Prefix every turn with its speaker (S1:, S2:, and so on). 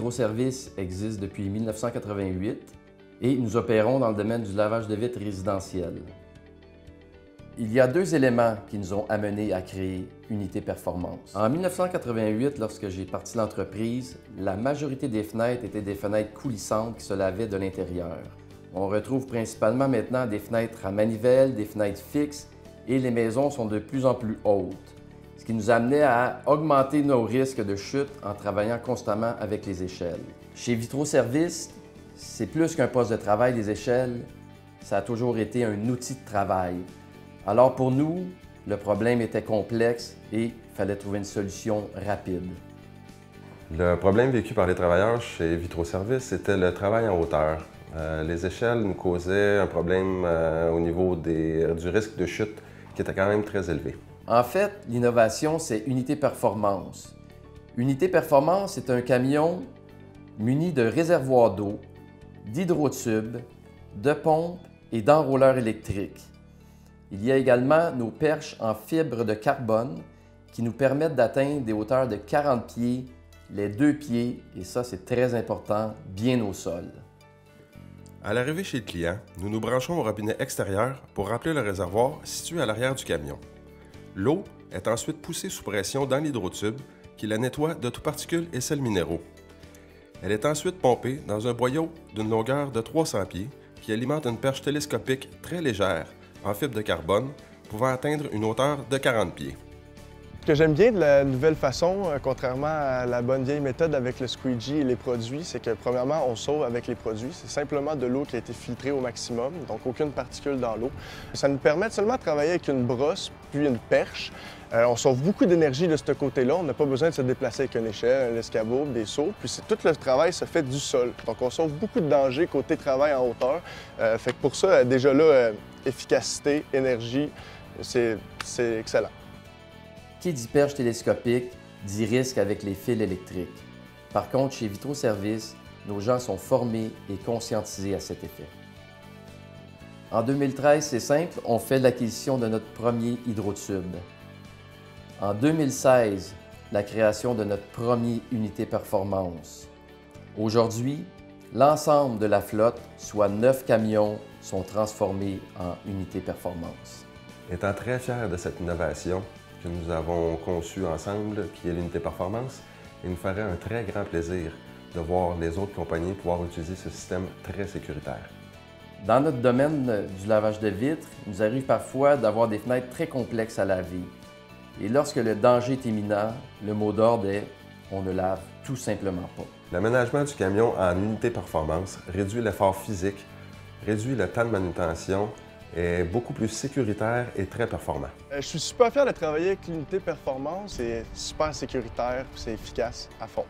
S1: Vitro Service existe depuis 1988 et nous opérons dans le domaine du lavage de vitres résidentiel. Il y a deux éléments qui nous ont amenés à créer Unité Performance. En 1988, lorsque j'ai parti l'entreprise, la majorité des fenêtres étaient des fenêtres coulissantes qui se lavaient de l'intérieur. On retrouve principalement maintenant des fenêtres à manivelle, des fenêtres fixes et les maisons sont de plus en plus hautes, ce qui nous amenait à augmenter nos risques de chute en travaillant constamment avec les échelles. Chez Vitro Service, c'est plus qu'un poste de travail, les échelles, ça a toujours été un outil de travail. Alors pour nous, le problème était complexe et il fallait trouver une solution rapide.
S2: Le problème vécu par les travailleurs chez Vitro Service, c'était le travail en hauteur. Les échelles nous causaient un problème au niveau du risque de chute qui était quand même très élevé.
S1: En fait, l'innovation, c'est Unité Performance. Unité Performance, c'est un camion muni de réservoirs d'eau, d'hydrotubes, de pompes et d'enrôleurs électriques. Il y a également nos perches en fibre de carbone qui nous permettent d'atteindre des hauteurs de 40 pieds, les 2 pieds, et ça c'est très important, bien au sol.
S3: À l'arrivée chez le client, nous nous branchons au robinet extérieur pour remplir le réservoir situé à l'arrière du camion. L'eau est ensuite poussée sous pression dans l'hydrotube qui la nettoie de tout particules et sels minéraux. Elle est ensuite pompée dans un boyau d'une longueur de 300 pieds qui alimente une perche télescopique très légère en fibre de carbone pouvant atteindre une hauteur de 40 pieds.
S4: Ce que j'aime bien de la nouvelle façon, contrairement à la bonne vieille méthode avec le squeegee et les produits, c'est que premièrement, on sauve avec les produits. C'est simplement de l'eau qui a été filtrée au maximum, donc aucune particule dans l'eau. Ça nous permet de seulement travailler avec une brosse puis une perche. On sauve beaucoup d'énergie de ce côté-là. On n'a pas besoin de se déplacer avec une échelle, un escabeau, des seaux. Puis tout le travail se fait du sol. Donc on sauve beaucoup de dangers côté travail en hauteur. Fait que pour ça, déjà là, efficacité, énergie, c'est excellent.
S1: Qui dit perche télescopique dit risque avec les fils électriques. Par contre, chez Vitro Service, nos gens sont formés et conscientisés à cet effet. En 2013, c'est simple, on fait l'acquisition de notre premier hydrotube. En 2016, la création de notre premier Unité Performance. Aujourd'hui, l'ensemble de la flotte, soit 9 camions, sont transformés en Unité Performance.
S2: Étant très fiers de cette innovation que nous avons conçue ensemble, qui est l'Unité Performance, il nous ferait un très grand plaisir de voir les autres compagnies pouvoir utiliser ce système très sécuritaire.
S1: Dans notre domaine du lavage de vitres, il nous arrive parfois d'avoir des fenêtres très complexes à laver. Et lorsque le danger est imminent, le mot d'ordre est « on ne lave tout simplement pas ».
S2: L'aménagement du camion en Unité Performance réduit l'effort physique, réduit le temps de manutention, est beaucoup plus sécuritaire et très performant.
S4: Je suis super fier de travailler avec l'Unité Performance. C'est super sécuritaire, c'est efficace à fond.